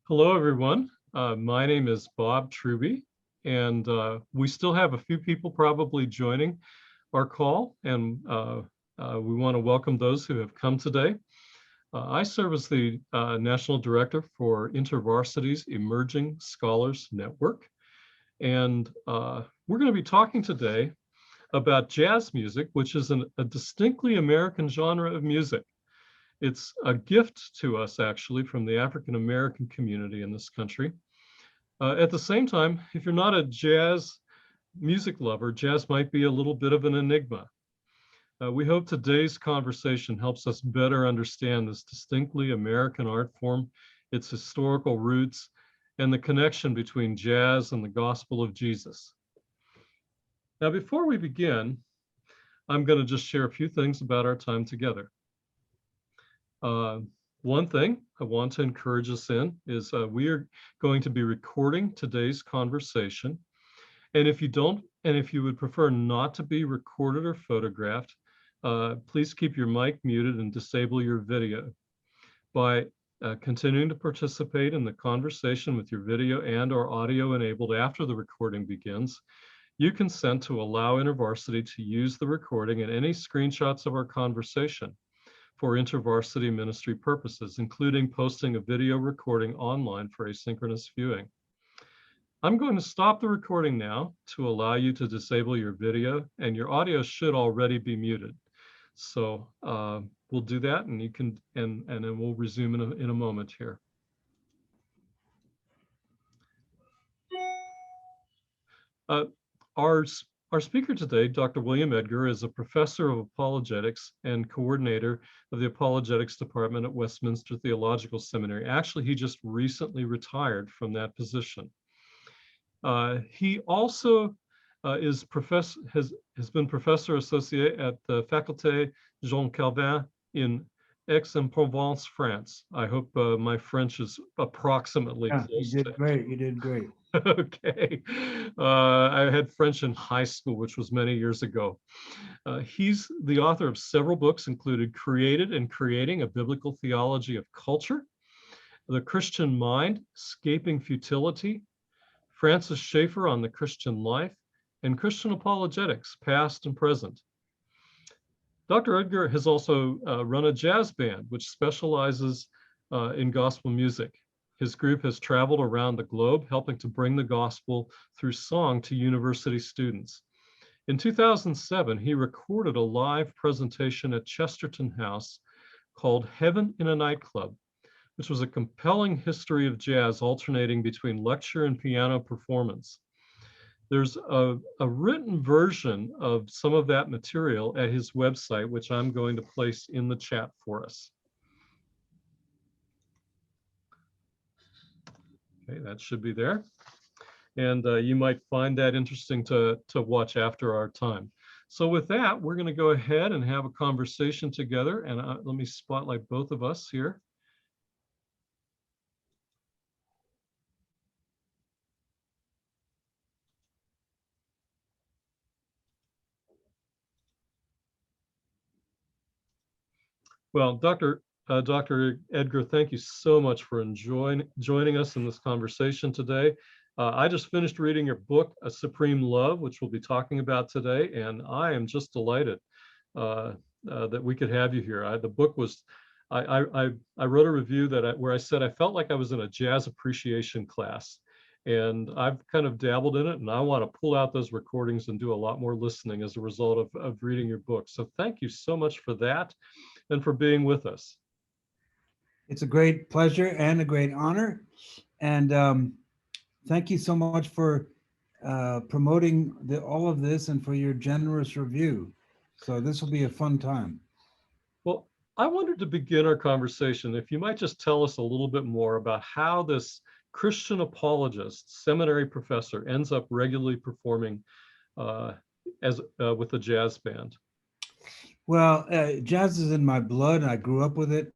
Hello, everyone. My name is Bob Truby, and we still have a few people probably joining our call, and we want to welcome those who have come today. I serve as the National Director for InterVarsity's Emerging Scholars Network, and we're going to be talking today about jazz music, which is a distinctly American genre of music. It's a gift to us, actually, from the African American community in this country. At the same time, if you're not a jazz music lover, jazz might be a little bit of an enigma. We hope today's conversation helps us better understand this distinctly American art form, its historical roots, and the connection between jazz and the gospel of Jesus. Now, before we begin, I'm going to just share a few things about our time together. One thing I want to encourage us in is we are going to be recording today's conversation. And if you would prefer not to be recorded or photographed, please keep your mic muted and disable your video. By continuing to participate in the conversation with your video and or audio enabled after the recording begins, you consent to allow InterVarsity to use the recording and any screenshots of our conversation for InterVarsity ministry purposes, including posting a video recording online for asynchronous viewing. I'm going to stop the recording now to allow you to disable your video, and your audio should already be muted. So we'll do that, and you can, and then we'll resume in a moment here. Our speaker today, Dr. William Edgar, is a professor of apologetics and coordinator of the apologetics department at Westminster Theological Seminary. Actually, he just recently retired from that position. He also has been professor associate at the Faculté Jean Calvin in Aix-en-Provence, France. I hope my French is approximately close. You did great. You did great. Okay. I had French in high school, which was many years ago. He's the author of several books, included Created and Creating, A Biblical Theology of Culture, The Christian Mind, Escaping Futility, Francis Schaeffer on the Christian Life, and Christian Apologetics, Past and Present. Dr. Edgar has also run a jazz band, which specializes in gospel music. His group has traveled around the globe, helping to bring the gospel through song to university students. In 2007, he recorded a live presentation at Chesterton House called Heaven in a Nightclub, which was a compelling history of jazz alternating between lecture and piano performance. There's a written version of some of that material at his website, which I'm going to place in the chat for us. Okay, that should be there. And you might find that interesting to watch after our time. So with that, we're going to go ahead and have a conversation together. And let me spotlight both of us here. Well, Dr. Edgar, thank you so much for joining us in this conversation today. I just finished reading your book, A Supreme Love, which we'll be talking about today, and I am just delighted that we could have you here. The book was, I wrote a review where I said I felt like I was in a jazz appreciation class, and I've kind of dabbled in it, and I want to pull out those recordings and do a lot more listening as a result of reading your book. So thank you so much for that and for being with us. It's a great pleasure and a great honor. And thank you so much for promoting all of this and for your generous review. So this will be a fun time. Well, I wanted to begin our conversation, if you might just tell us a little bit more about how this Christian apologist, seminary professor, ends up regularly performing with a jazz band. Well, jazz is in my blood. I grew up with it.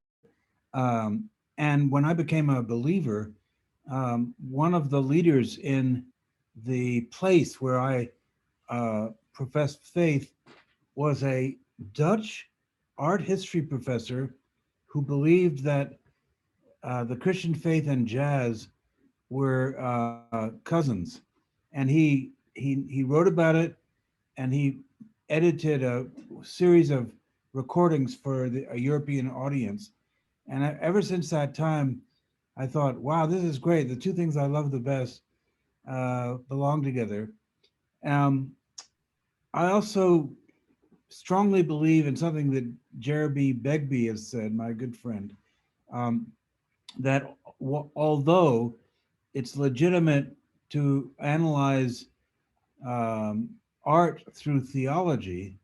And when I became a believer, one of the leaders in the place where I professed faith was a Dutch art history professor who believed that the Christian faith and jazz were cousins, and he wrote about it, and he edited a series of recordings for a European audience. And ever since that time, I thought, wow, this is great. The two things I love the best belong together. Um, I also strongly believe in something that Jeremy Begbie has said, my good friend, um, that although it's legitimate to analyze um, art through theology,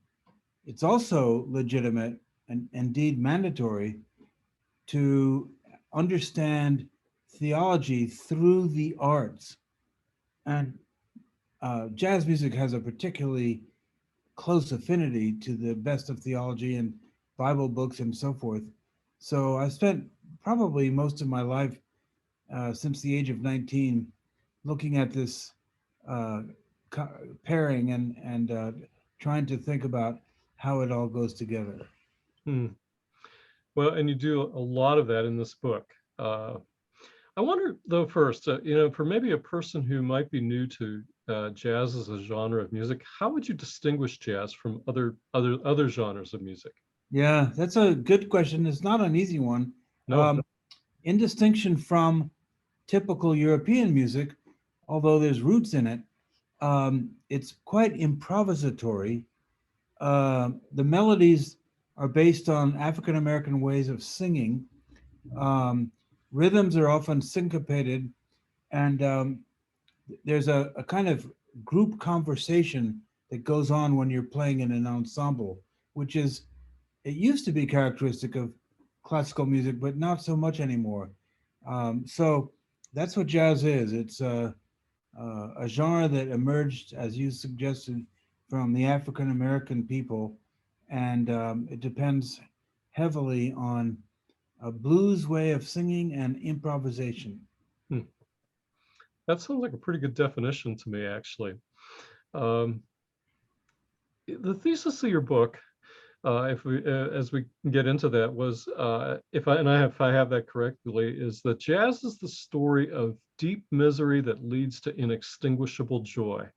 it's also legitimate and indeed mandatory to understand theology through the arts. And jazz music has a particularly close affinity to the best of theology and Bible books and so forth. So I spent probably most of my life since the age of 19 looking at this uh, pairing and trying to think about how it all goes together. Hmm. Well, and you do a lot of that in this book. Uh, I wonder, though, first, for maybe a person who might be new to jazz as a genre of music, how would you distinguish jazz from other genres of music? Yeah, that's a good question. It's not an easy one. No. In distinction from typical European music, although there's roots in it, it's quite improvisatory. The melodies are based on African American ways of singing. Um, Rhythms are often syncopated, and there's a kind of group conversation that goes on when you're playing in an ensemble, which is, it used to be characteristic of classical music, but not so much anymore. So that's what jazz is. It's a genre that emerged, as you suggested, from the African American people, and it depends heavily on a blues way of singing and improvisation. Hmm. That sounds like a pretty good definition to me, actually. Um, the thesis of your book, if we as we get into that, was if I have that correctly, is that jazz is the story of deep misery that leads to inextinguishable joy.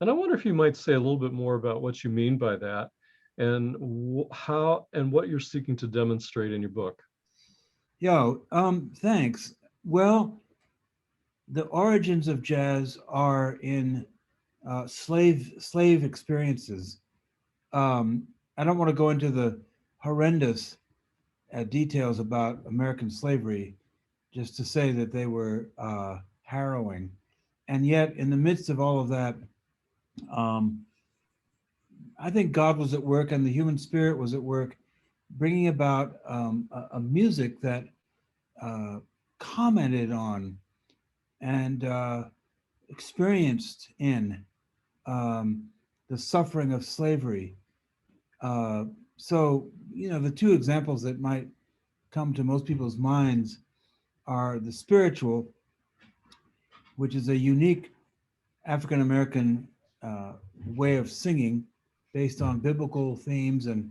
And I wonder if you might say a little bit more about what you mean by that, and how and what you're seeking to demonstrate in your book. Thanks. Well, the origins of jazz are in slave experiences. Um, I don't want to go into the horrendous details about American slavery, just to say that they were harrowing. And yet, in the midst of all of that, um, I think God was at work and the human spirit was at work, bringing about a music that uh, commented on and experienced in um, the suffering of slavery. Uh, so, the two examples that might come to most people's minds are the spiritual, which is a unique African American uh, way of singing based on biblical themes and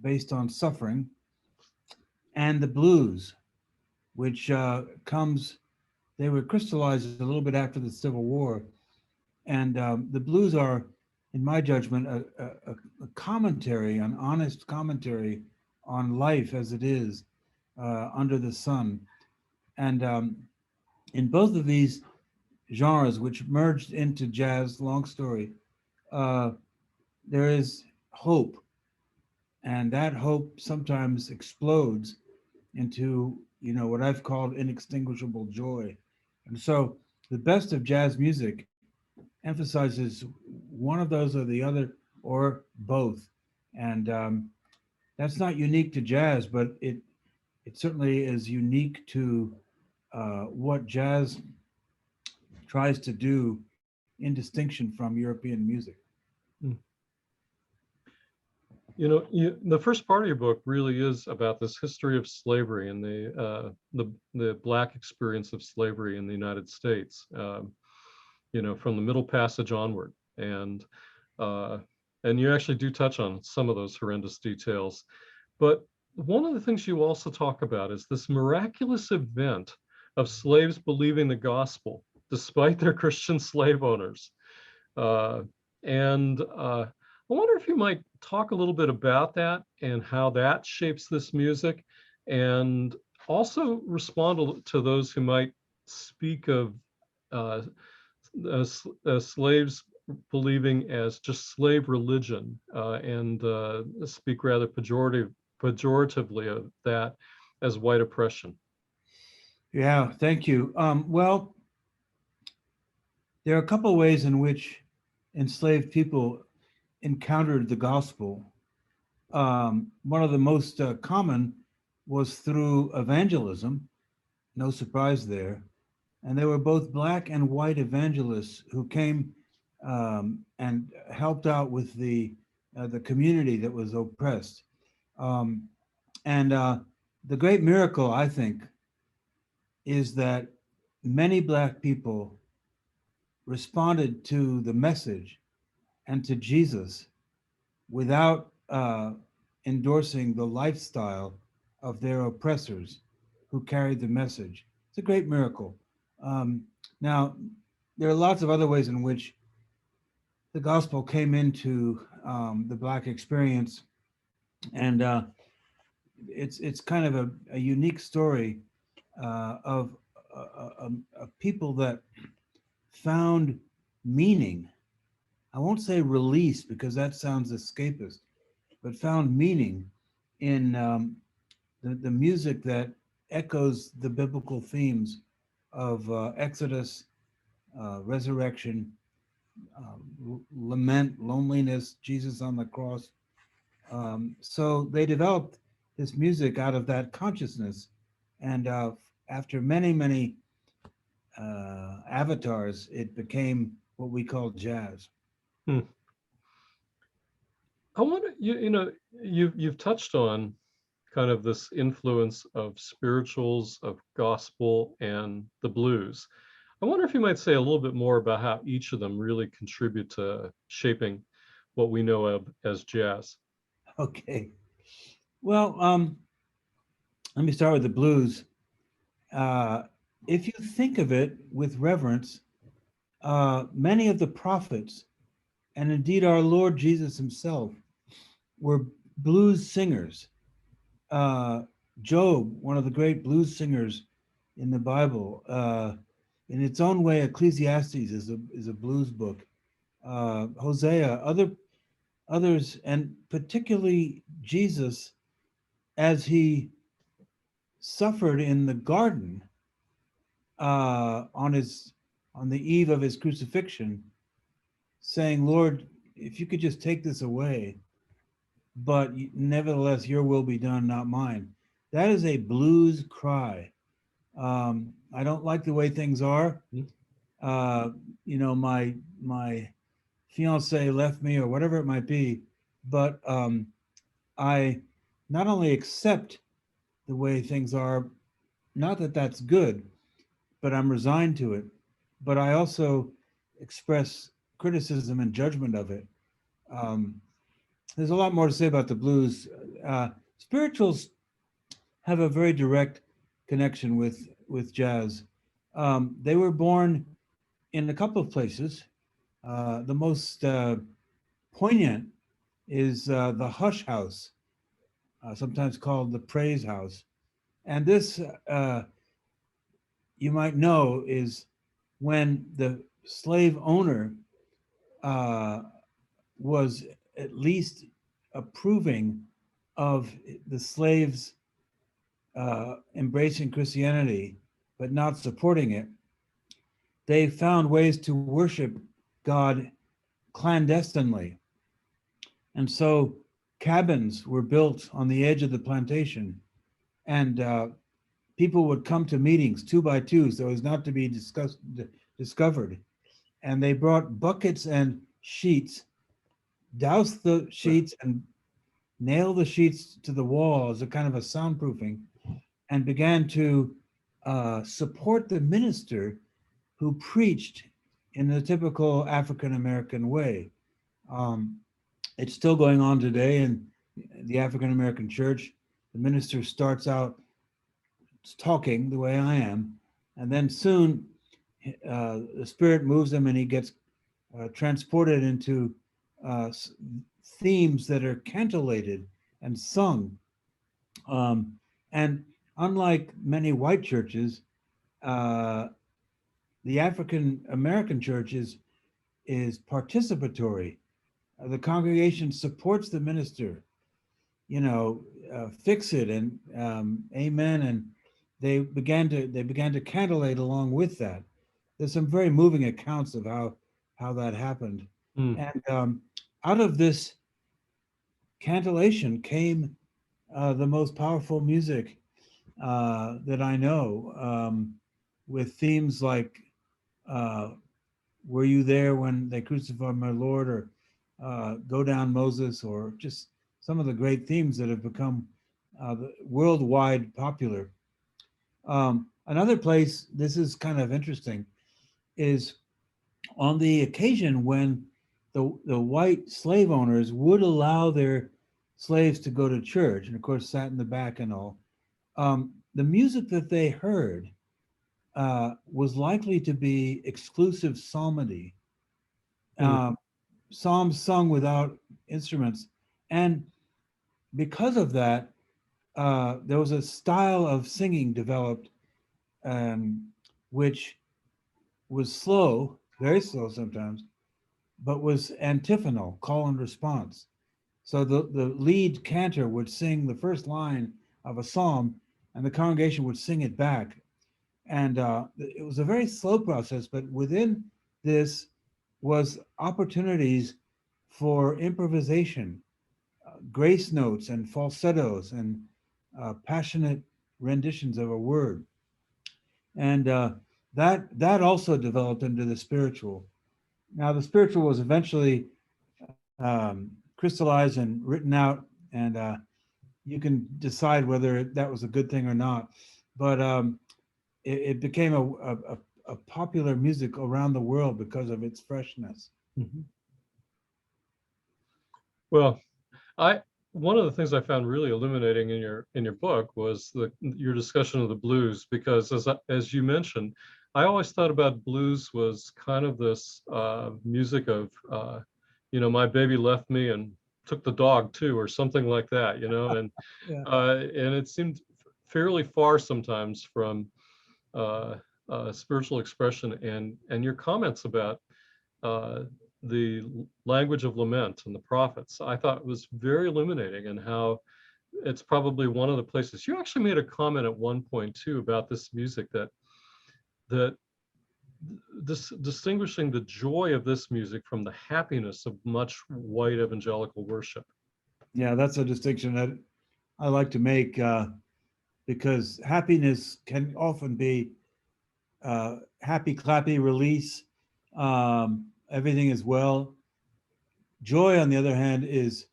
based on suffering, and the blues, which they were crystallized a little bit after the Civil War. And the blues are, in my judgment, a commentary, an honest commentary on life as it is under the sun. And in both of these genres, which merged into jazz, long story, uh, there is hope. And that hope sometimes explodes into, what I've called inextinguishable joy. And so the best of jazz music emphasizes one of those or the other or both. And that's not unique to jazz, but it certainly is unique to what jazz tries to do in distinction from European music. Hmm. The first part of your book really is about this history of slavery and the Black experience of slavery in the United States. From the Middle Passage onward, uh, and you actually do touch on some of those horrendous details. But one of the things you also talk about is this miraculous event of slaves believing the gospel despite their Christian slave owners. Uh, and I wonder if you might talk a little bit about that and how that shapes this music, and also respond to those who might speak of uh, slaves believing as just slave religion, and speak rather pejoratively of that as white oppression. Yeah, thank you. Well, there are a couple of ways in which enslaved people encountered the gospel. One of the most common was through evangelism, no surprise there. And they were both black and white evangelists who came and helped out with the community that was oppressed. Um, and the great miracle, I think, is that many black people responded to the message and to Jesus without endorsing the lifestyle of their oppressors who carried the message. It's a great miracle. Um, Now, there are lots of other ways in which the gospel came into the Black experience, and it's kind of a unique story of a people that found meaning. I won't say release because that sounds escapist, but found meaning in the music that echoes the biblical themes of Exodus, resurrection, lament, loneliness, Jesus on the cross. So they developed this music out of that consciousness. And after many, many avatars, it became what we call jazz. Hmm. I want to, you've touched on kind of this influence of spirituals, of gospel, and the blues. I wonder if you might say a little bit more about how each of them really contribute to shaping what we know of as jazz. Okay. Well, let me start with the blues. Uh, if you think of it with reverence, many of the prophets, and indeed our Lord Jesus himself, were blues singers. Uh, Job, one of the great blues singers in the Bible, in its own way, Ecclesiastes is a blues book. Hosea, others, and particularly Jesus, as he suffered in the garden on the eve of his crucifixion, saying, "Lord, if you could just take this away, but nevertheless, your will be done, not mine." That is a blues cry. I don't like the way things are. Mhm. Uh, my fiance left me, or whatever it might be, but I not only accept the way things are, not that that's good, but I'm resigned to it. But I also express criticism and judgment of it. Um, there's a lot more to say about the blues. Spirituals have a very direct connection with jazz. They were born in a couple of places. The most poignant is the Hush House, sometimes called the Praise House. And this, you might know, is when the slave owner uh, was at least approving of the slaves embracing Christianity, but not supporting it. They found ways to worship God clandestinely. And so cabins were built on the edge of the plantation, and people would come to meetings 2 by 2, so as not to be discovered. And they brought buckets and sheets, doused the sheets, and nailed the sheets to the wall as a kind of a soundproofing, and began to support the minister who preached in the typical African American way. Um, it's still going on today in the African American church. the minister starts out talking the way I am, and then soon the Spirit moves him and he gets transported into uh, themes that are cantilated and sung. Um, and unlike many white churches, uh, the African American church is participatory. The congregation supports the minister, fix it and amen. And they began to cantillate along with that. There's some very moving accounts of how that happened, Mm. and out of this cantillation came the most powerful music that I know, with themes like uh, "Were you there when they crucified my Lord?" or "Go down, Moses," or just some of the great themes that have become worldwide popular. Another place, this is kind of interesting, is on the occasion when the white slave owners would allow their slaves to go to church, and of course sat in the back and all. The music that they heard was likely to be exclusive psalmody, Mm. uh, psalms sung without instruments, and because of that, there was a style of singing developed, um, which was slow, very slow sometimes, but was antiphonal, call and response. So the lead cantor would sing the first line of a psalm, and the congregation would sing it back. And it was a very slow process, but within this was opportunities for improvisation, grace notes and falsettos and passionate renditions of a word. And that also developed into the spiritual. Now, the spiritual was eventually crystallized and written out, and you can decide whether that was a good thing or not. But it became a popular music around the world because of its freshness. Mhm. Well, I one of the things I found really illuminating in your book was your discussion of the blues, because as you mentioned, I always thought about blues was kind of this music of my baby left me and took the dog too, or something like that, Yeah. and it seemed fairly far sometimes from uh, spiritual expression, and your comments about uh, the language of lament and the prophets, I thought was very illuminating, and how it's probably one of the places. You actually made a comment at one point too about this music, that this distinguishing the joy of this music from the happiness of much white evangelical worship. Yeah, that's a distinction that I like to make, because happiness can often be happy, clappy, release. Everything is well. Joy, on the other hand, is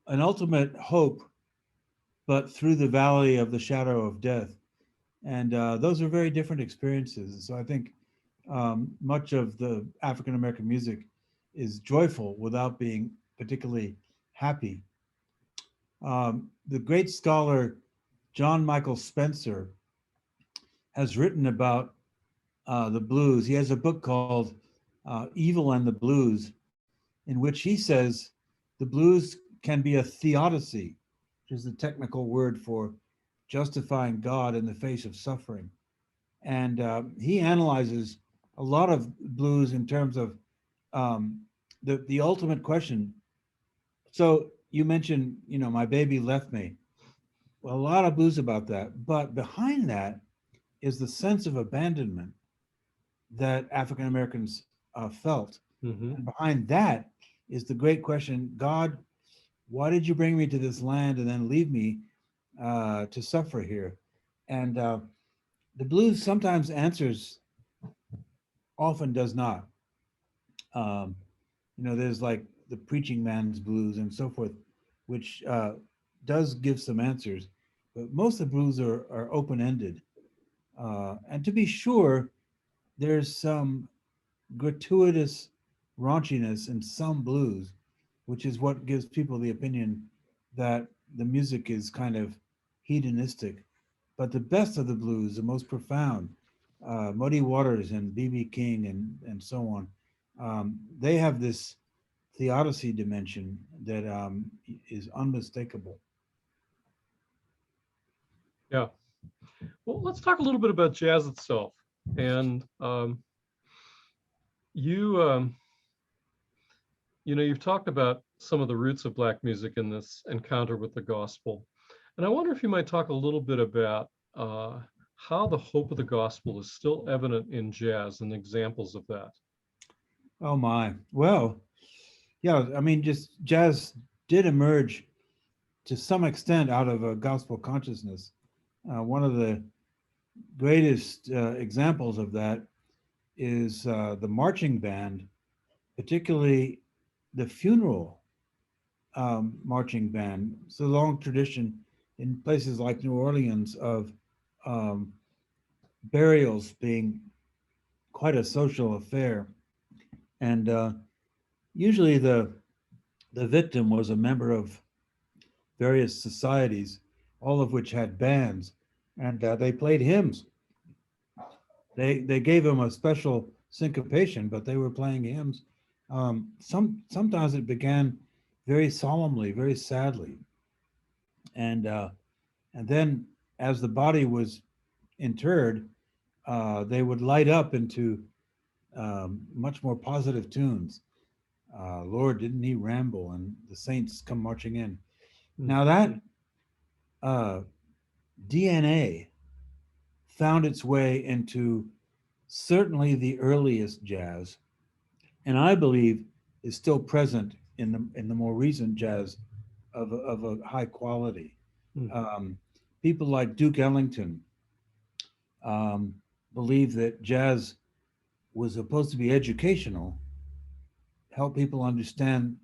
an ultimate hope, but through the valley of the shadow of death. And those are very different experiences. So I think much of the African American music is joyful without being particularly happy. The great scholar John Michael Spencer has written about the blues. He has a book called Evil and the Blues, in which he says the blues can be a theodicy, which is the technical word for justifying God in the face of suffering. And he analyzes a lot of blues in terms of um, the ultimate question. So you mentioned, my baby left me. Well, a lot of blues about that, but behind that is the sense of abandonment that African Americans felt. Hmm. And behind that is the great question: God, why did you bring me to this land and then leave me to suffer here? And the blues sometimes answers, often does not. Um, there's like the preaching man's blues and so forth, which does give some answers, but most of the blues are open ended. And to be sure, there's some gratuitous raunchiness in some blues, which is what gives people the opinion that the music is kind of hedonistic. But the best of the blues, the most profound, Muddy Waters and B.B. King and so on, they have this theodicy dimension that is unmistakable. Yeah. Well, let's talk a little bit about jazz itself. And you, you've talked about some of the roots of Black music in this encounter with the gospel. And I wonder if you might talk a little bit about how the hope of the gospel is still evident in jazz and examples of that. Oh my. Well, yeah, I mean, just jazz did emerge to some extent out of a gospel consciousness. One of the greatest examples of that is the marching band, particularly the funeral marching band. It's a long tradition in places like New Orleans of um, burials being quite a social affair. And usually the victim was a member of various societies, all of which had bands, and they played hymns. They gave him a special syncopation, but they were playing hymns. Sometimes it began very solemnly, very sadly, and then as the body was interred, they would light up into much more positive tunes. Lord, didn't he ramble? And the saints come marching in. Now that uh, DNA found its way into certainly the earliest jazz, and I believe is still present in the more recent jazz of a high quality. Mm. People like Duke Ellington um, believe that jazz was supposed to be educational, help people understand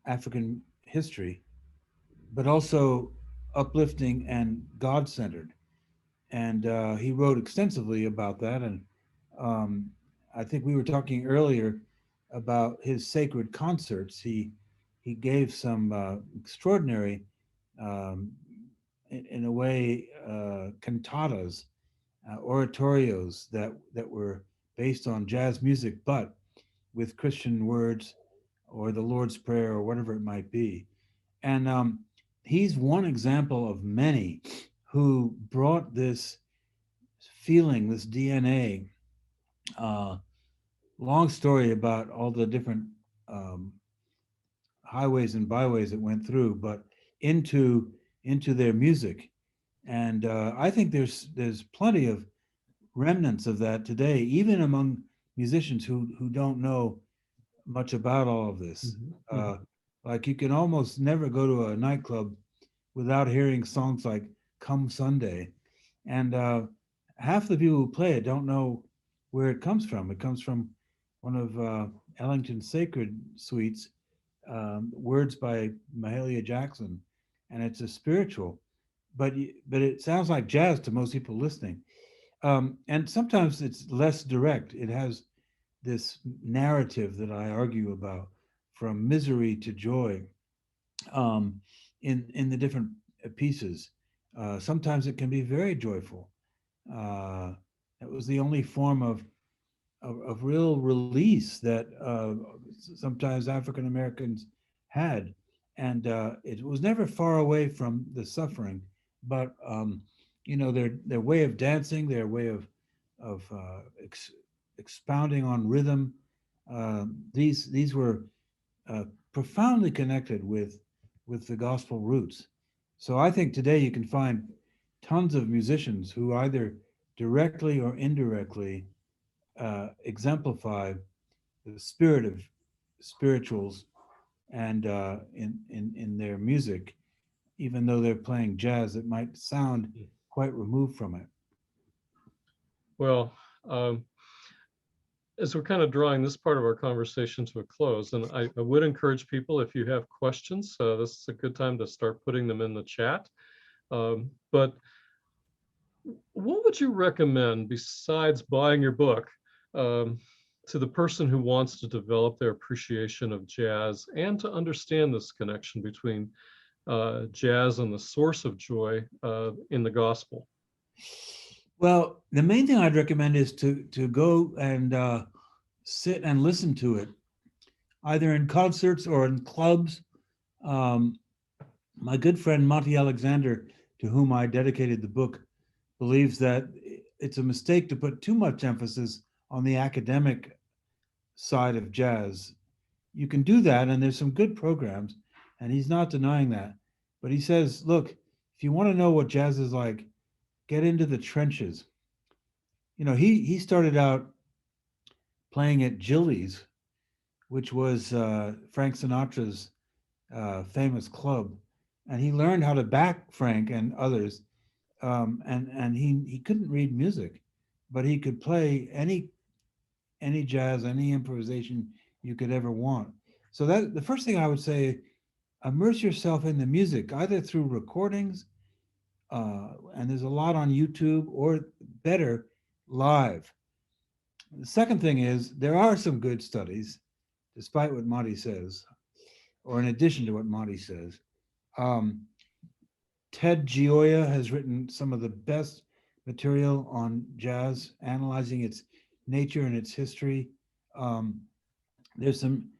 African history, but also uplifting and God centered. And he wrote extensively about that. And um, I think we were talking earlier about his sacred concerts. He gave some extraordinary, um, in a way, cantatas, oratorios that were based on jazz music, but with Christian words or the Lord's Prayer or whatever it might be. And he's one example of many who brought this feeling, this DNA. Uh, Long story about all the different um, highways and byways it went through, but into their music. And I think there's plenty of remnants of that today, even among musicians who don't know much about all of this. Like you can almost never go to a nightclub without hearing songs like "Come Sunday," and half the people who play it don't know where it comes from. It comes from one of Ellington's sacred suites, words by Mahalia Jackson, and it's a spiritual, but it sounds like jazz to most people listening. And sometimes it's less direct. It has this narrative that I argue about, from misery to joy, in the different pieces. Sometimes it can be very joyful. Uh, it was the only form of real release that sometimes African Americans had, and it was never far away from the suffering. But their way of dancing, their way of expounding on rhythm, these were profoundly connected with the gospel roots. So I think today you can find tons of musicians who either directly or indirectly exemplify the spirit of spirituals and in their music, even though they're playing jazz that might sound quite removed from it. Well, as we're kind of drawing this part of our conversation to a close, and I would encourage people, if you have questions, this is a good time to start putting them in the chat. But what would you recommend besides buying your book to the person who wants to develop their appreciation of jazz and to understand this connection between jazz and the source of joy in the gospel? Well, the main thing I'd recommend is to go and sit and listen to it, either in concerts or in clubs. Um, my good friend Monty Alexander, to whom I dedicated the book, believes that it's a mistake to put too much emphasis on the academic side of jazz. You can do that, and there's some good programs, and he's not denying that. But he says, look, if you want to know what jazz is like, get into the trenches. You know, he started out playing at Jilly's, which was Frank Sinatra's famous club, and he learned how to back Frank and others. And he couldn't read music, but he could play any jazz, any improvisation you could ever want. So that the first thing I would say, immerse yourself in the music, either through recordings, and there's a lot on YouTube, or better, live. The second thing is there are some good studies, despite what Monty says, or in addition to what Monty says. Um, Ted Gioia has written some of the best material on jazz, analyzing its nature and its history. Um, there's some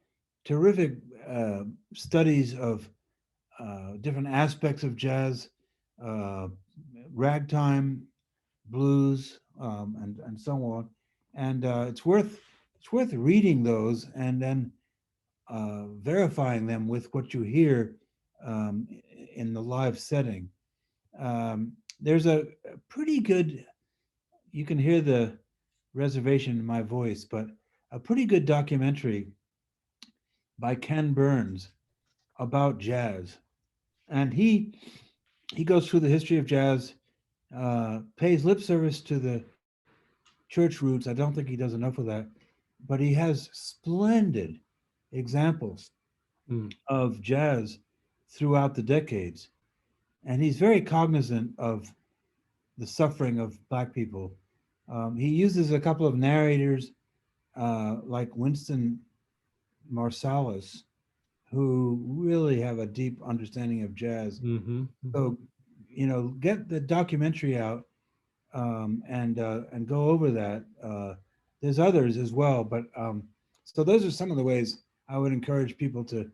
terrific studies of different aspects of jazz, uh, ragtime, blues, and so on. And it's worth reading those and then verifying them with what you hear in the live setting. There's a pretty good, you can hear the reservation in my voice, but a pretty good documentary by Ken Burns about jazz. And he goes through the history of jazz, pays lip service to the church roots. I don't think he does enough of that, but he has splendid examples Mm. of jazz throughout the decades. And he's very cognizant of the suffering of Black people. He uses a couple of narrators like Winston Marsalis, who really have a deep understanding of jazz. Mm-hmm. So, get the documentary out and go over that. There's others as well, but so those are some of the ways I would encourage people to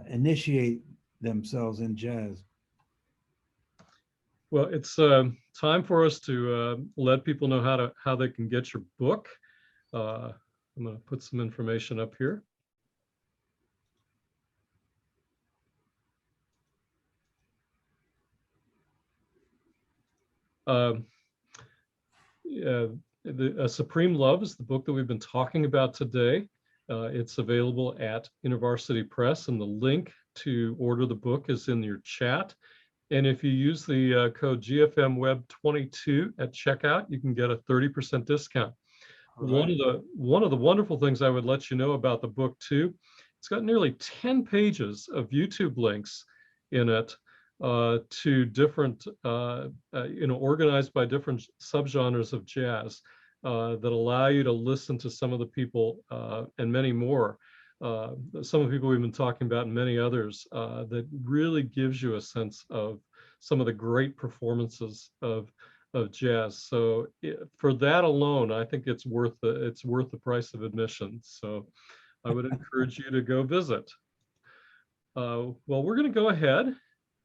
initiate themselves in jazz. Well, it's time for us to let people know how they can get your book. I'm going to put some information up here. Um, Supreme Love is the book that we've been talking about today. It's available at University Press, and the link to order the book is in your chat. And if you use the code GFMWeb22 at checkout, you can get a 30% discount. One of the wonderful things I would let you know about the book too, it's got nearly 10 pages of YouTube links in it to different, organized by different subgenres of jazz that allow you to listen to some of the people and many more. Some of the people we've been talking about and many others that really gives you a sense of some of the great performances of jazz. So for that alone, I think it's worth the price of admission. So I would encourage you to go visit. Well, we're going to go ahead.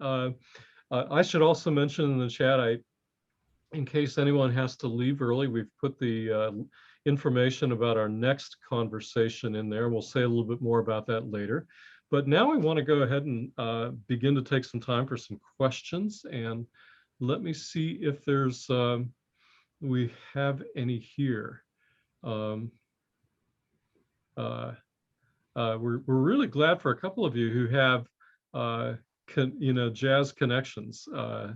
I should also mention in the chat, in case anyone has to leave early, we've put the information about our next conversation in there. We'll say a little bit more about that later. But now I want to go ahead and begin to take some time for some questions. And let me see if we have any here. We're really glad for a couple of you who have jazz connections. I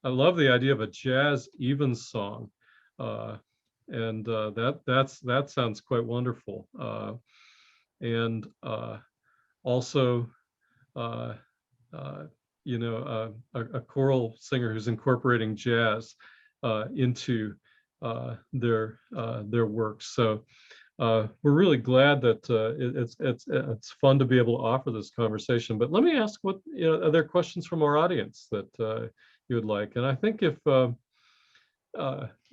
love the idea of a jazz evensong, and that sounds quite wonderful. And also, a choral singer who's incorporating jazz into their works. So we're really glad that it's fun to be able to offer this conversation. But let me ask, what, are there questions from our audience that you would like? And I think if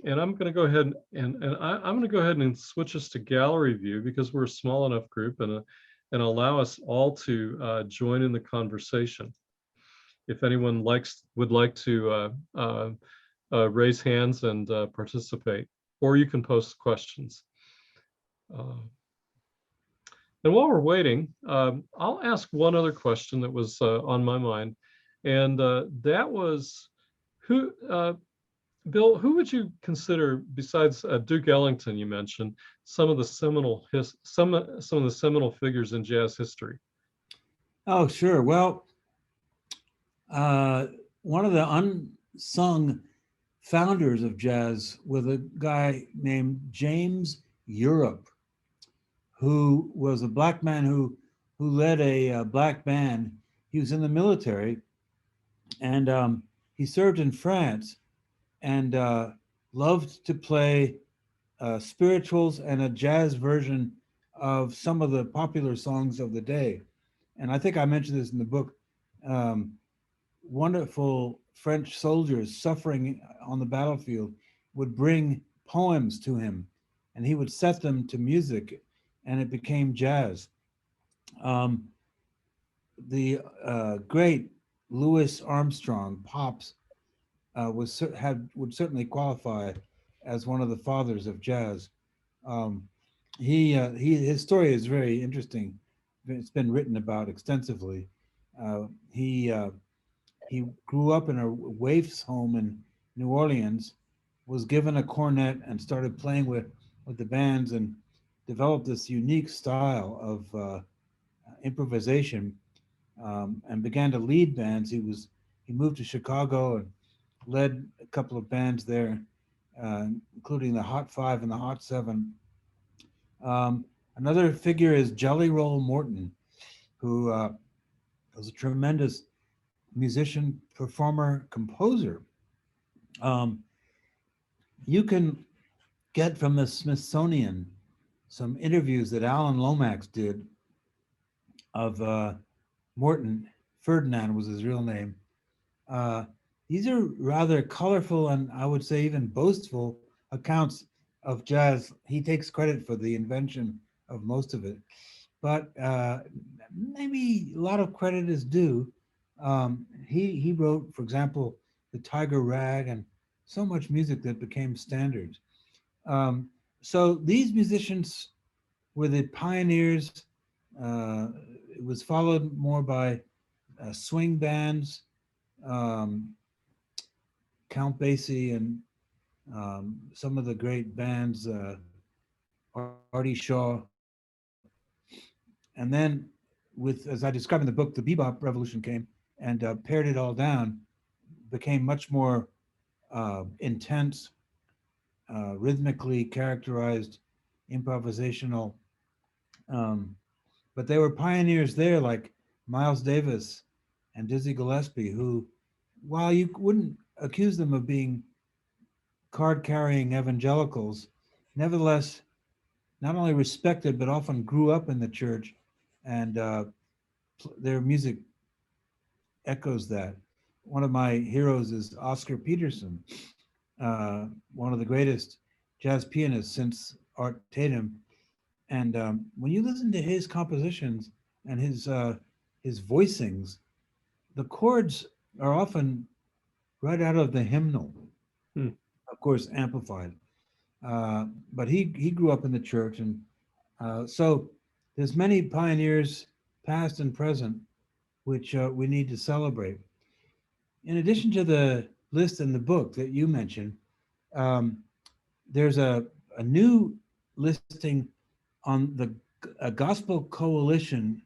and I'm going to go ahead I'm going to go ahead and switch us to gallery view, because we're a small enough group, and allow us all to join in the conversation. If anyone would like to raise hands and participate, or you can post questions. And while we're waiting, I'll ask one other question that was on my mind, and that was, who, Bill, who would you consider, besides Duke Ellington, you mentioned, some of the some of the seminal figures in jazz history? Oh, sure. Well, one of the unsung founders of jazz was a guy named James Europe, who was a black man who led a black band. He was in the military, and he served in France, and loved to play spirituals and a jazz version of some of the popular songs of the day. And I think I mentioned this in the book. Um, Wonderful French soldiers suffering on the battlefield would bring poems to him, and he would set them to music, and it became jazz. Um, the great Louis Armstrong, Pops, would certainly qualify as one of the fathers of jazz. Um, his story is very interesting. It's been written about extensively. Uh, he uh, he grew up in a waif's home in New Orleans, was given a cornet and started playing with the bands, and developed this unique style of improvisation, and began to lead bands. He moved to Chicago and led a couple of bands there, including the Hot Five and the Hot Seven. Another figure is Jelly Roll Morton, who was a tremendous musician, performer, composer. Um, you can get from the Smithsonian some interviews that Alan Lomax did of Morton. Ferdinand was his real name. Uh, these are rather colorful and, I would say, even boastful accounts of jazz. He takes credit for the invention of most of it, but maybe a lot of credit is due. He wrote, for example, the Tiger Rag and so much music that became standards. Um, so these musicians were the pioneers. It was followed more by swing bands, um, Count Basie, and some of the great bands, Artie Shaw. And then, as I describe in the book, the bebop revolution came and pared it all down, became much more intense, rhythmically characterized, improvisational. Um, but they were pioneers there, like Miles Davis and Dizzy Gillespie, who, while you wouldn't accuse them of being card carrying evangelicals, nevertheless, not only respected, but often grew up in the church, and their music echoes that. One of my heroes is Oscar Peterson, one of the greatest jazz pianists since Art Tatum. And when you listen to his compositions and his voicings, the chords are often right out of the hymnal, Hmm. of course, amplified. But he grew up in the church, and so there's many pioneers, past and present, which we need to celebrate. In addition to the list in the book that you mentioned, um, there's a new listing on the Gospel Coalition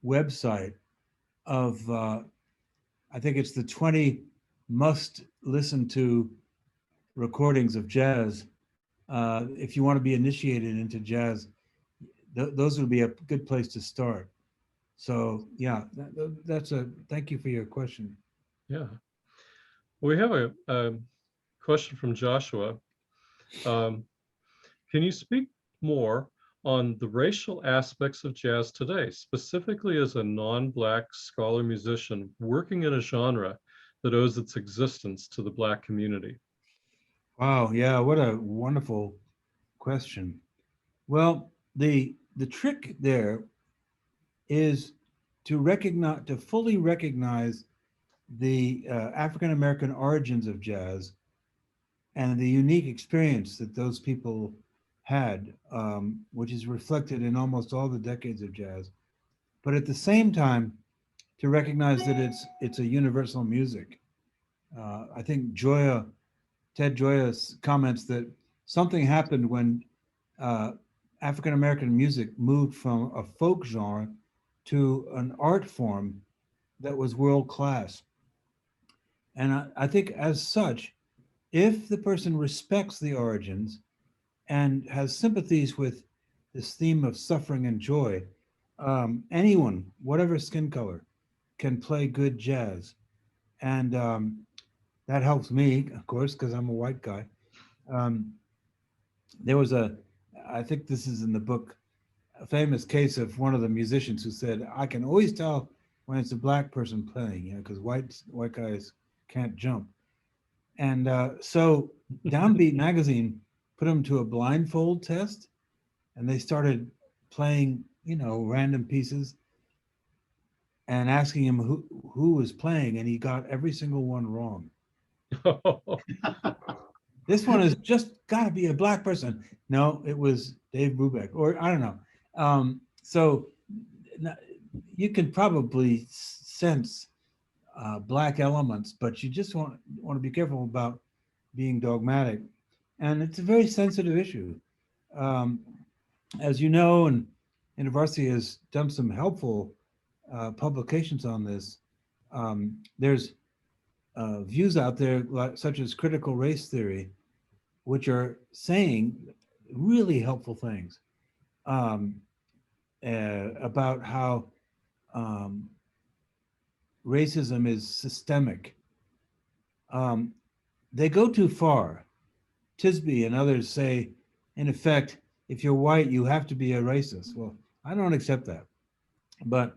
website of, I think it's the 20 must listen to recordings of jazz. If you want to be initiated into jazz, those would be a good place to start. So yeah, that's a, thank you for your question. Yeah. We have a question from Joshua. Can you speak more on the racial aspects of jazz today, specifically as a non-Black scholar musician working in a genre that owes its existence to the Black community? Wow, yeah, what a wonderful question. Well, the trick there is to fully recognize the African American origins of jazz and the unique experience that those people had, which is reflected in almost all the decades of jazz. But at the same time, to recognize that it's a universal music. I think Ted Joya comments that something happened when uh, African American music moved from a folk genre to an art form that was world class. And I think, as such, if the person respects the origins and has sympathies with this theme of suffering and joy, anyone, whatever skin color, can play good jazz. And that helps me, of course, because I'm a white guy. Um, there was I think this is in the book, a famous case of one of the musicians who said, "I can always tell when it's a black person playing, because white guys can't jump." And so Downbeat magazine put him to a blindfold test, and they started playing, random pieces and asking him who was playing, and he got every single one wrong. This one has just got to be a black person. No, it was Dave Brubeck, or I don't know. So you can probably sense black elements, but you just want to be careful about being dogmatic. And it's a very sensitive issue. Um, as you know, and InterVarsity has done some helpful publications on this. There's views out there such as critical race theory, which are saying really helpful things about how um, racism is systemic. Um, they go too far. Tisby and others say, in effect, if you're white, you have to be a racist. Well, I don't accept that. But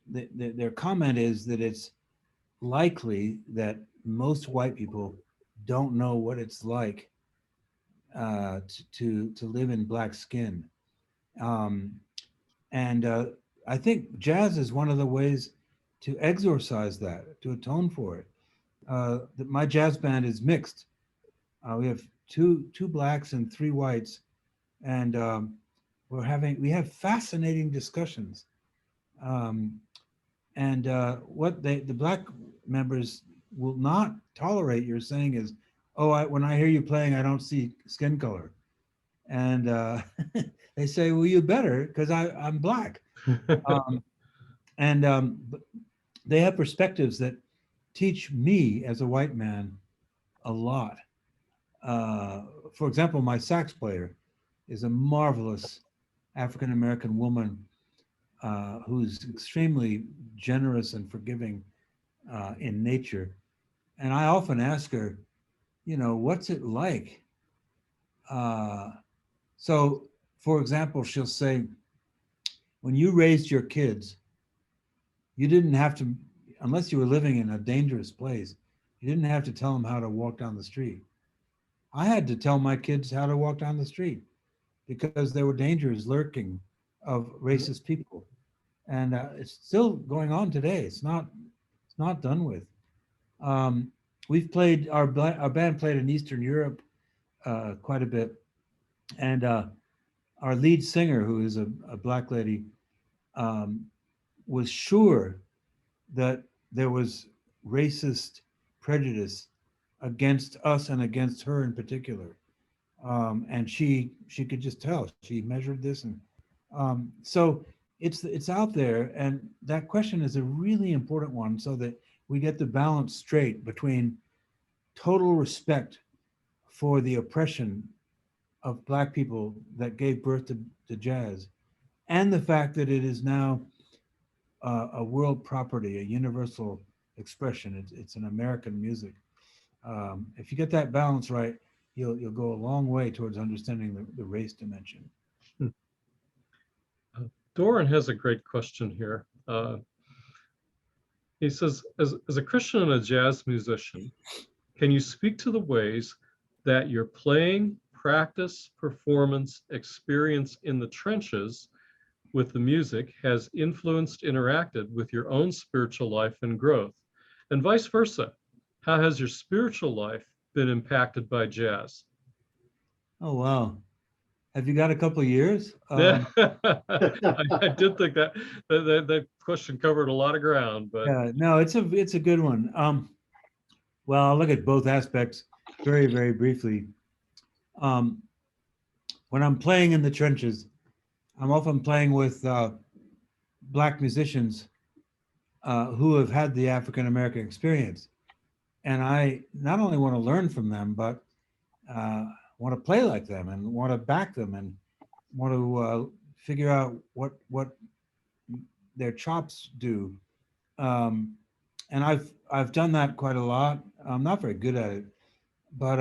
their comment is that it's likely that most white people don't know what it's like to live in black skin. Um, and I think jazz is one of the ways to exorcise that, to atone for it. My jazz band is mixed. We have two blacks and three whites, and we have fascinating discussions. Um, and what the black members will not tolerate your saying is, "Oh, when I hear you playing, I don't see skin color," and they say, "Well, you better, because I'm black." Um, and they have perspectives that teach me as a white man a lot. Uh, for example, my sax player is a marvelous African American woman who's extremely generous and forgiving in nature. And I often ask her, what's it like? Uh, so, for example, she'll say, when you raised your kids, you didn't have to, unless you were living in a dangerous place, you didn't have to tell them how to walk down the street. I had to tell my kids how to walk down the street because there were dangers lurking of racist people, and it's still going on today. It's not done with. Um, we've played our band played in Eastern Europe quite a bit, and our lead singer, who is a black lady, um, was sure that there was racist prejudice against us and against her in particular. And she could just tell. She measured this, and so it's out there. And that question is a really important one, so that we get the balance straight between total respect for the oppression of Black people that gave birth to jazz, and the fact that it is now a world property, a universal expression. It's an American music. If you get that balance right, you'll go a long way towards understanding the race dimension. Doran has a great question here. He says, as a Christian and a jazz musician, can you speak to the ways that your playing, practice, performance, experience in the trenches with the music has influenced, interacted with your own spiritual life and growth, and vice versa? How has your spiritual life been impacted by jazz? Oh, wow. Have you got a couple of years? Yeah, I did think that question covered a lot of ground, but Yeah, no, it's a good one. Well, I'll look at both aspects very, very briefly. Um, when I'm playing in the trenches, I'm often playing with Black musicians who have had the African American experience. And I not only want to learn from them, but want to play like them and want to back them and want to figure out what their chops do. Um, and I've done that quite a lot. I'm not very good at it, but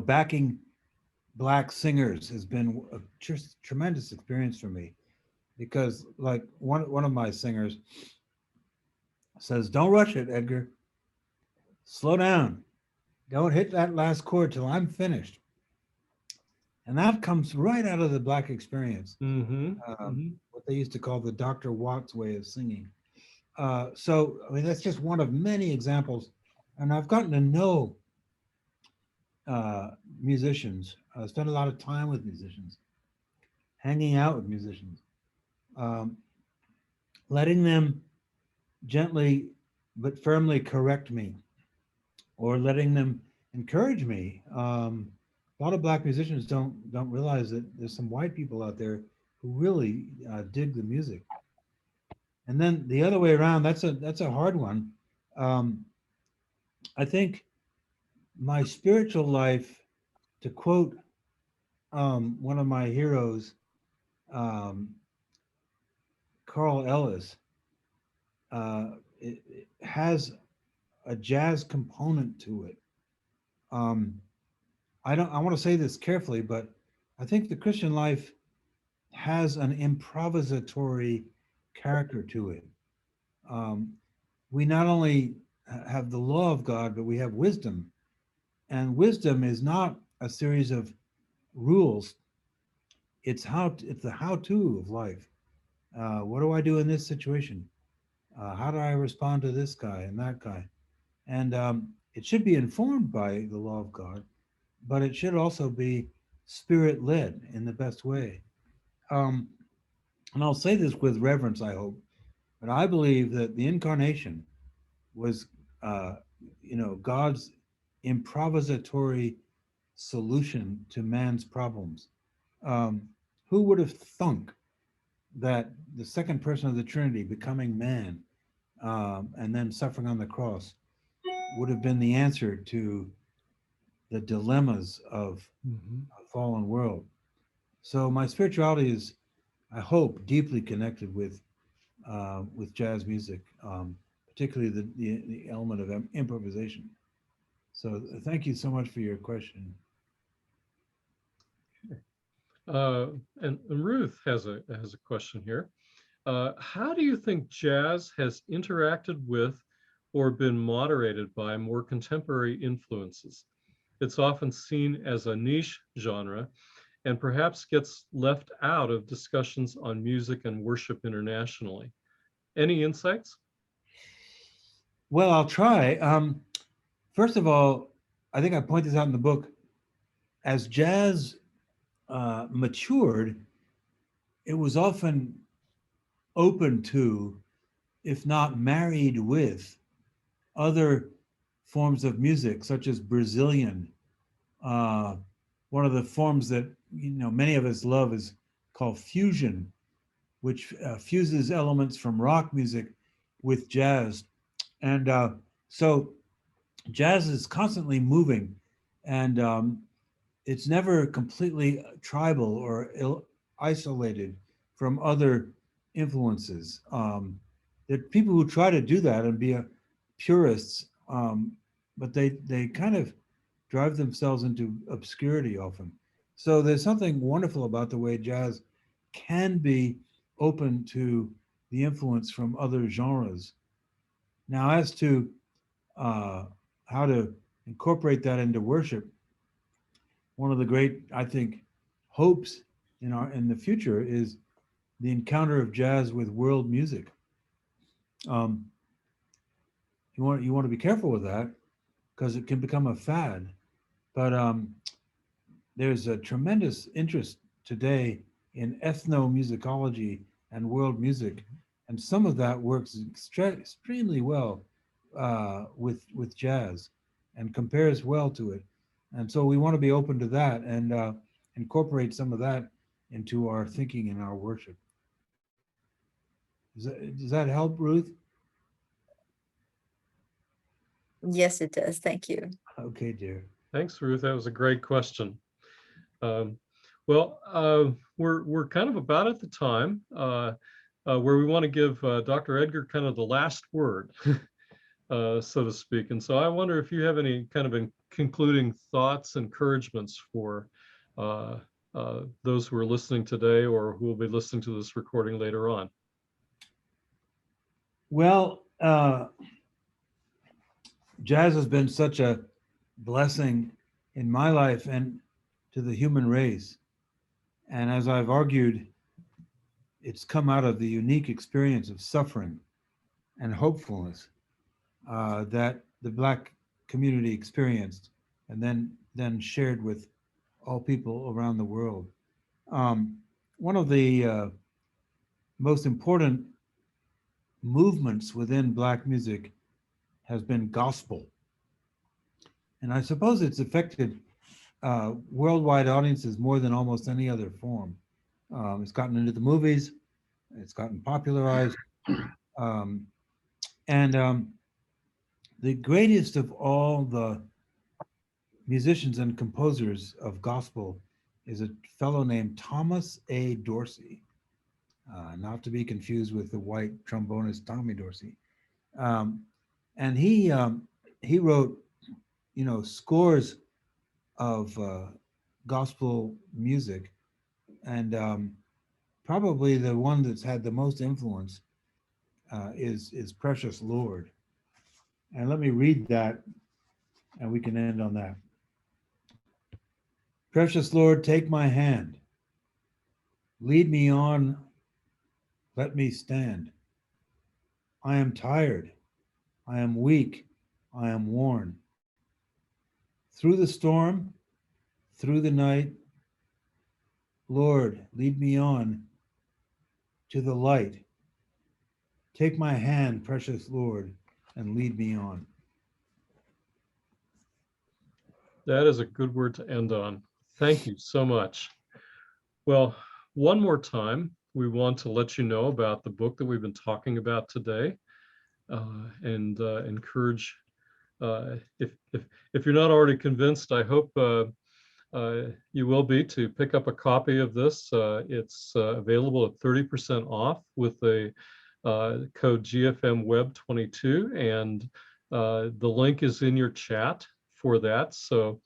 backing Black singers has been a just tremendous experience for me because, like, one of my singers says, "Don't rush it, Edgar. Slow down. Don't hit that last chord till I'm finished." And that comes right out of the Black experience, what they used to call the Dr. Watts way of singing. So, I mean, that's just one of many examples. And I've gotten to know musicians, spent a lot of time with musicians, hanging out with musicians, um, letting them gently but firmly correct me, or letting them encourage me. A lot of Black musicians don't realize that there's some white people out there who really dig the music. And then the other way around, that's a hard one. Um, I think my spiritual life, to quote one of my heroes, um, Carl Ellis, it has a jazz component to it. Um, I want to say this carefully, but I think the Christian life has an improvisatory character to it. Um, we not only have the law of God, but we have wisdom. And wisdom is not a series of rules. It's the how-to of life. What do I do in this situation? How do I respond to this guy and that guy? And it should be informed by the law of God, but it should also be spirit led in the best way. Um, and I'll say this with reverence, I hope, but I believe that the incarnation was, uh, God's improvisatory solution to man's problems. Um, who would have thunk that the second person of the Trinity becoming man and then suffering on the cross would have been the answer to the dilemmas of a fallen world? So my spirituality is, I hope, deeply connected with jazz music, particularly the element of improvisation. So thank you so much for your question. uh, and Ruth has a question here. How do you think jazz has interacted with or been moderated by more contemporary influences? It's often seen as a niche genre and perhaps gets left out of discussions on music and worship internationally. Any insights? Well, I'll try. First of all, I think I point this out in the book. As jazz matured, it was often open to, if not married with, other forms of music, such as Brazilian. Uh, One of the forms that many of us love is called fusion, which fuses elements from rock music with jazz. And so jazz is constantly moving, and it's never completely tribal or isolated from other influences. There are people who try to do that and be purists, but they kind of drive themselves into obscurity often. So there's something wonderful about the way jazz can be open to the influence from other genres. Now, as to uh, how to incorporate that into worship, one of the great, I think, hopes in the future is the encounter of jazz with world music. Um, you want to be careful with that because it can become a fad. But there's a tremendous interest today in ethnomusicology and world music, and some of that works extremely well with jazz and compares well to it. And so we want to be open to that and incorporate some of that into our thinking and our worship. Does that help, Ruth? Yes, it does. Thank you. Okay, dear. Thanks, Ruth. That was a great question. Um, well, we're kind of about at the time where we want to give Dr. Edgar kind of the last word, so to speak. And so I wonder if you have any kind of concluding thoughts, encouragements for those who are listening today or who will be listening to this recording later on. Well, jazz has been such a blessing in my life and to the human race. And as I've argued, it's come out of the unique experience of suffering and hopefulness that the Black community experienced and then shared with all people around the world. One of the most important movements within Black music has been gospel. And I suppose it's affected worldwide audiences more than almost any other form. It's gotten into the movies, it's gotten popularized. And the greatest of all the musicians and composers of gospel is a fellow named Thomas A. Dorsey, not to be confused with the white trombonist Tommy Dorsey. And he wrote, scores of gospel music, and probably the one that's had the most influence is Precious Lord. And let me read that, and we can end on that. Precious Lord, take my hand. Lead me on, let me stand. I am tired, I am weak, I am worn. Through the storm, through the night, Lord, lead me on to the light. Take my hand, precious Lord, and lead me on. That is a good word to end on. Thank you so much. Well, one more time, we want to let you know about the book that we've been talking about today, and encourage, if you're not already convinced, I hope you will be, to pick up a copy of this. It's available at 30% off with the code GFMWeb22, and the link is in your chat for that. So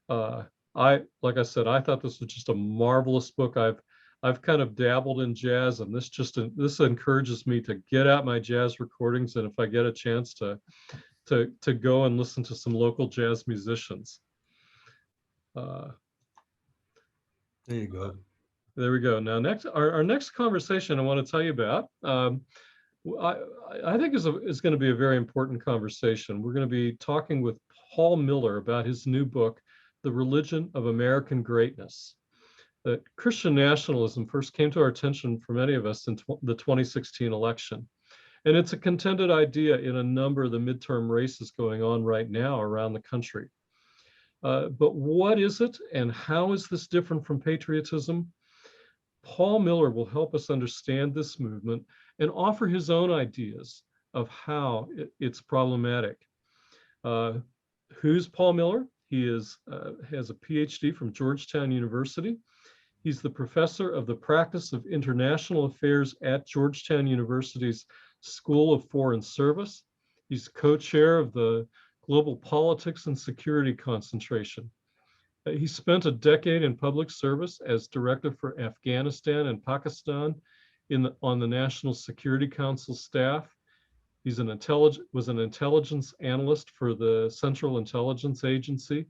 like I said, I thought this was just a marvelous book. I've kind of dabbled in jazz, and this encourages me to get out my jazz recordings, and if I get a chance to go and listen to some local jazz musicians. There you go. There we go. Now, our next conversation I want to tell you about, I think is going to be a very important conversation. We're going to be talking with Paul Miller about his new book, The Religion of American Greatness. That Christian nationalism first came to our attention for many of us in the 2016 election. And it's a contended idea in a number of the midterm races going on right now around the country. But what is it, and how is this different from patriotism? Paul Miller will help us understand this movement and offer his own ideas of how it's problematic. Who's Paul Miller? He has a PhD from Georgetown University. He's the professor of the practice of international affairs at Georgetown University's School of Foreign Service. He's co-chair of the Global Politics and Security Concentration. He spent a decade in public service as director for Afghanistan and Pakistan on the National Security Council staff. He's was an intelligence analyst for the Central Intelligence Agency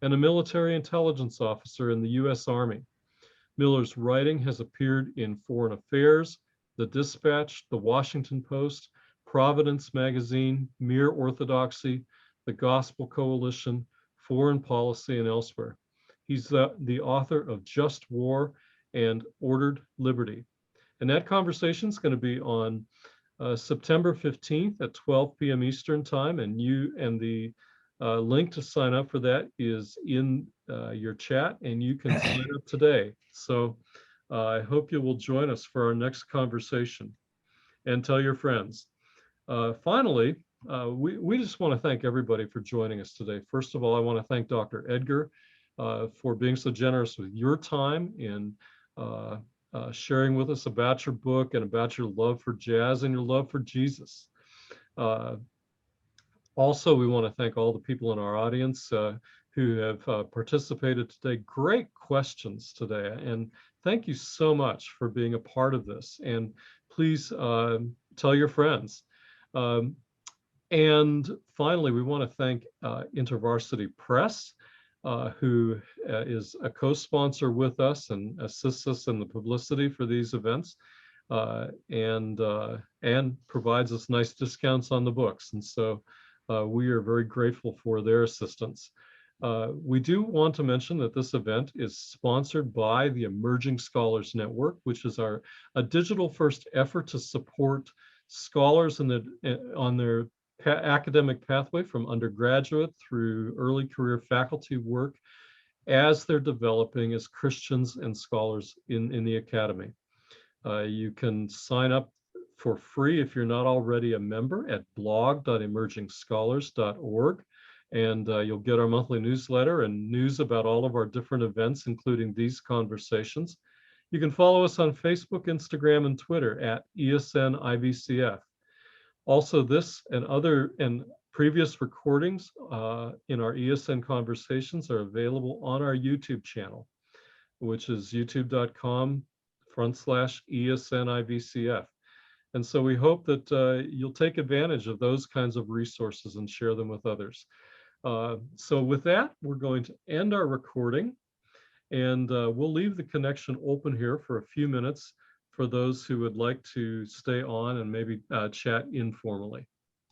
and a military intelligence officer in the U.S. Army. Miller's writing has appeared in Foreign Affairs, The Dispatch, The Washington Post, Providence Magazine, Mere Orthodoxy, The Gospel Coalition, Foreign Policy, and elsewhere. He's the author of Just War and Ordered Liberty. And that conversation is going to be on September 15th at 12 p.m. Eastern Time, and the link to sign up for that is in your chat, and you can sign up today. So I hope you will join us for our next conversation, and tell your friends. Finally, we just want to thank everybody for joining us today. First of all, I want to thank Dr. Edgar for being so generous with your time in sharing with us about your book and about your love for jazz and your love for Jesus. Also, we want to thank all the people in our audience who have participated today. Great questions today, and thank you so much for being a part of this. And please tell your friends. And finally, we want to thank InterVarsity Press, who is a co-sponsor with us and assists us in the publicity for these events, and provides us nice discounts on the books. And so we are very grateful for their assistance. We do want to mention that this event is sponsored by the Emerging Scholars Network, which is a digital-first effort to support scholars on their academic pathway from undergraduate through early career faculty work as they're developing as Christians and scholars in the academy. You can sign up for free if you're not already a member at blog.emergingscholars.org, and you'll get our monthly newsletter and news about all of our different events, including these conversations. You can follow us on Facebook, Instagram, and Twitter at ESN IVCF. Also, this and previous recordings in our ESN conversations are available on our YouTube channel, which is youtube.com/ESNIVCF. And so we hope that you'll take advantage of those kinds of resources and share them with others. So with that, we're going to end our recording, and we'll leave the connection open here for a few minutes for those who would like to stay on and maybe chat informally.